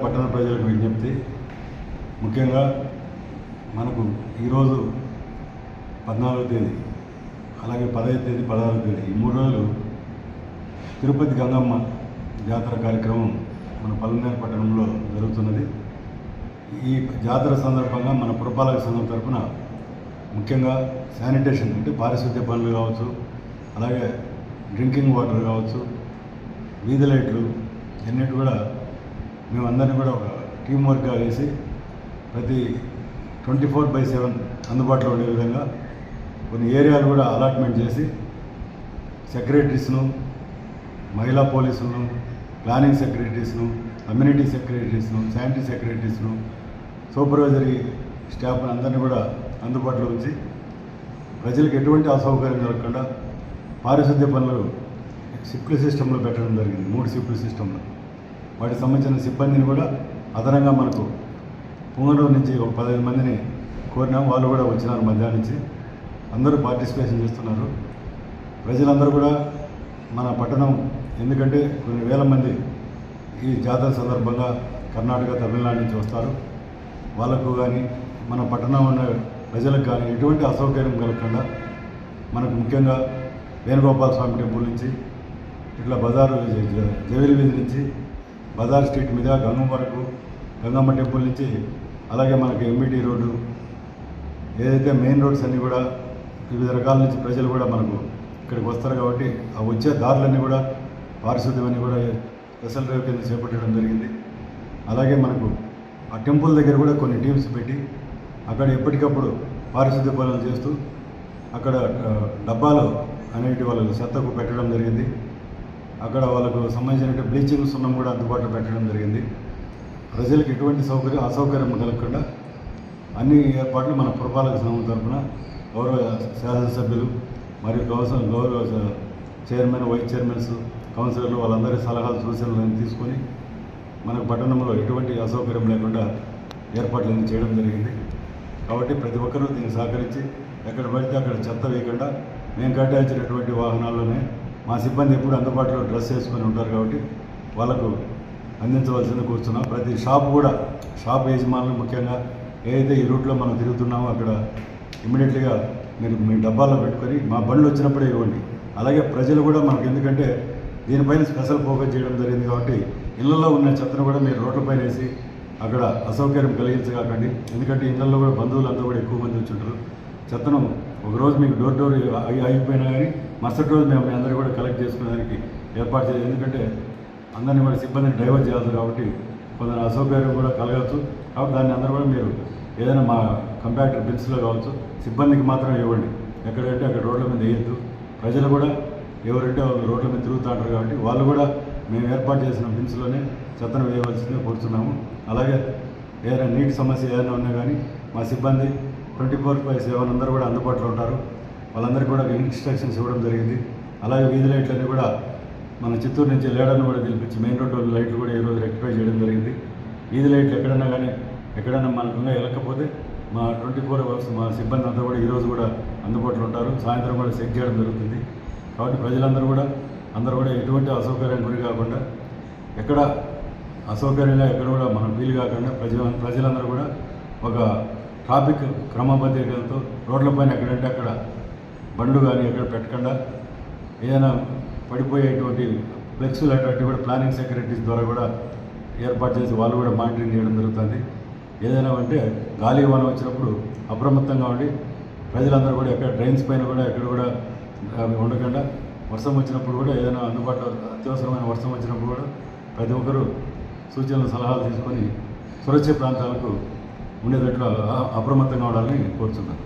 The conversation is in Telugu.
పట్టణ ప్రజలకు విజ్ఞప్తి, ముఖ్యంగా మనకు ఈరోజు 14వ తేదీ, అలాగే 15వ తేదీ, 16వ తేదీ ఈ 3 రోజులు తిరుపతి గంగమ్మ జాతర కార్యక్రమం మన పల్మనేరు పట్టణంలో జరుగుతున్నది. ఈ జాతర సందర్భంగా మన పురపాలక సంఘం తరఫున ముఖ్యంగా శానిటేషన్ అంటే పారిశుద్ధ్య పనులు కావచ్చు, అలాగే డ్రింకింగ్ వాటర్ కావచ్చు, వీధి లైట్లు అన్నిటి కూడా మేమందరినీ కూడా ఒక టీం వర్క్గా వేసి ప్రతి 24/7 అందుబాటులో ఉండే విధంగా కొన్ని ఏరియాలు కూడా అలాట్మెంట్ చేసి సెక్రటరీస్ను, మహిళా పోలీసులను, ప్లానింగ్ సెక్రటరీస్ను, కమ్యూనిటీ సెక్రటరీస్ను, శానిటరీ సెక్రటరీస్ను, సూపర్వైజరీ స్టాఫ్ను అందరినీ కూడా అందుబాటులో ఉంచి ప్రజలకు ఎటువంటి అసౌకర్యం జరగకుండా పారిశుద్ధ్య పనులు షిఫ్ట్ సిస్టంలో పెట్టడం జరిగింది. 3 షిఫ్ట్ సిస్టంలో వాటికి సంబంధించిన సిబ్బందిని కూడా అదనంగా మనకు పుంగనూరు నుంచి ఒక 15 మందిని కోరినాం. వాళ్ళు కూడా వచ్చినారు మధ్యాహ్నం నుంచి. అందరూ పార్టిసిపేషన్ చేస్తున్నారు. ప్రజలందరూ కూడా మన పట్టణం, ఎందుకంటే కొన్ని వేల మంది ఈ జాతర సందర్భంగా కర్ణాటక, తమిళనాడు నుంచి వస్తారు. వాళ్ళకు కానీ మన పట్టణం ఉన్న ప్రజలకు కానీ ఎటువంటి అసౌకర్యం కలగకుండా మనకు ముఖ్యంగా వేణుగోపాల స్వామి టెంపుల్ నుంచి ఇట్లా బజారు జవేలి వీధి నుంచి బజార్ స్ట్రీట్ మీద గంగమ్మ వరకు, గంగమ్మ టెంపుల్ నుంచి అలాగే మనకి ఎంబీటీ రోడ్డు, ఏదైతే మెయిన్ రోడ్స్ అన్నీ కూడా వివిధ రకాల నుంచి ప్రజలు కూడా మనకు ఇక్కడికి వస్తారు. కాబట్టి ఆ వచ్చే దారులన్నీ కూడా పారిశుద్ధ్యమన్నీ కూడా స్పెషల్ డ్రైవ్ కింద చేపట్టడం జరిగింది. అలాగే మనకు ఆ టెంపుల్ దగ్గర కూడా కొన్ని టీమ్స్ పెట్టి అక్కడ ఎప్పటికప్పుడు పారిశుద్ధ్య పనులు చేస్తూ అక్కడ డబ్బాలు అనేటి వాళ్ళకు చెత్తకు పెట్టడం జరిగింది. అక్కడ వాళ్ళకు సంబంధించిన బ్లీచింగ్ సున్నం కూడా అందుబాటులో పెట్టడం జరిగింది. ప్రజలకు ఎటువంటి అసౌకర్యం కలగకుండా అన్ని ఏర్పాట్లు మన పురపాలక సంఘం తరఫున గౌరవ శాసనసభ్యులు మరియు గౌరవ చైర్మన్, వైస్ చైర్మన్స్, కౌన్సిలర్లు వాళ్ళందరి సలహాలు, సూచనలను తీసుకొని మనకు పట్టణంలో ఎటువంటి అసౌకర్యం లేకుండా ఏర్పాట్లన్నీ చేయడం జరిగింది. కాబట్టి ప్రతి ఒక్కరూ దీన్ని సహకరించి ఎక్కడ పడితే అక్కడ చెత్త వేయకుండా మేము కేటాయించినటువంటి వాహనాల్లోనే మా సిబ్బంది ఎప్పుడు అందుబాటులో డ్రెస్ వేసుకొని ఉంటారు. కాబట్టి వాళ్ళకు అందించవలసింది కూర్చున్నాం. ప్రతి షాప్ కూడా, షాప్ యజమానులు ముఖ్యంగా ఏదైతే ఈ రూట్లో మనం తిరుగుతున్నామో అక్కడ ఇమ్మీడియట్లీగా మీరు మీ డబ్బాల్లో పెట్టుకొని మా బండ్లు వచ్చినప్పుడే ఇవ్వండి. అలాగే ప్రజలు కూడా మనకు, ఎందుకంటే దీనిపైన స్పెషల్ ఫోకస్ చేయడం జరిగింది కాబట్టి ఇళ్లలో ఉన్న చెత్తను కూడా మీరు రోడ్లపైన వేసి అక్కడ అసౌకర్యం కలిగించకండి. ఎందుకంటే ఇళ్లలో కూడా బంధువులంతా కూడా ఎక్కువ మంది వచ్చుంటారు. చెత్తను ఒకరోజు మీకు డోర్ అయిపోయినా కానీ మరుసటి రోజు మేము అందరూ కూడా కలెక్ట్ చేసుకునేదానికి ఏర్పాటు చేయాలి. ఎందుకంటే అందరినీ కూడా సిబ్బందిని డైవర్ట్ చేయాలి కాబట్టి కొందరు అసౌకర్యం కూడా కలగవచ్చు. కాబట్టి దాన్ని అందరూ కూడా మీరు ఏదైనా మా కంపాక్టర్ బిన్స్లో కావచ్చు సిబ్బందికి మాత్రం ఇవ్వండి. ఎక్కడంటే అక్కడ రోడ్ల మీద వేయద్దు. ప్రజలు కూడా ఎవరంటే వాళ్ళు రోడ్ల మీద తిరుగుతూ ఉంటారు కాబట్టి వాళ్ళు కూడా మేము ఏర్పాటు చేసిన బిన్స్లోనే చెత్తను వేయవలసిందిగా కోరుతున్నాము. అలాగే ఏదైనా నీటి సమస్య ఏదైనా ఉన్నా కానీ మా సిబ్బంది 24/7 అందరూ కూడా అందుబాటులో ఉంటారు. వాళ్ళందరికీ కూడా ఇన్స్ట్రక్షన్స్ ఇవ్వడం జరిగింది. అలాగే వీధి లైట్లన్నీ కూడా మన చిత్తూరు నుంచి లేడర్ను కూడా పిలిపించి మెయిన్ రోడ్డు లైట్లు కూడా ఈరోజు రెక్టిఫై చేయడం జరిగింది. వీధి లైట్లు ఎక్కడన్నా కానీ ఎక్కడన్నా మనకు వెళ్ళకపోతే మా 24 అవర్స్ మా సిబ్బంది అంతా కూడా ఈరోజు కూడా అందుబాటులో ఉంటారు. సాయంత్రం కూడా చెక్ చేయడం జరుగుతుంది. కాబట్టి ప్రజలందరూ కూడా ఎటువంటి అసౌకర్యం గురి కాకుండా, ఎక్కడ అసౌకర్యంగా ఎక్కడ కూడా మనం వీలు కాకుండా ప్రజలందరూ కూడా ఒక ట్రాఫిక్ క్రమబద్ధీకరణతో రోడ్లపైన ఎక్కడంటే అక్కడ బండ్లు కానీ ఎక్కడ పెట్టకుండా ఏదైనా పడిపోయేటువంటి ఫ్లెక్స్లు అటువంటివి కూడా ప్లానింగ్ సెక్రటరీస్ ద్వారా కూడా ఏర్పాటు చేసి వాళ్ళు కూడా మానిటరింగ్ చేయడం జరుగుతుంది. ఏదైనా అంటే గాలి వాన వచ్చినప్పుడు అప్రమత్తంగా ఉండి ప్రజలందరూ కూడా ఎక్కడ డ్రైన్స్ పైన కూడా ఎక్కడ కూడా ఉండకుండా, వర్షం వచ్చినప్పుడు కూడా ఏదైనా అందుబాటులో అత్యవసరమైన వర్షం వచ్చినప్పుడు కూడా ప్రతి ఒక్కరూ సూచనలు, సలహాలు తీసుకొని సురక్షిత ప్రాంతాలకు ఉండేటట్లు అప్రమత్తంగా ఉండాలని కోరుతున్నాను.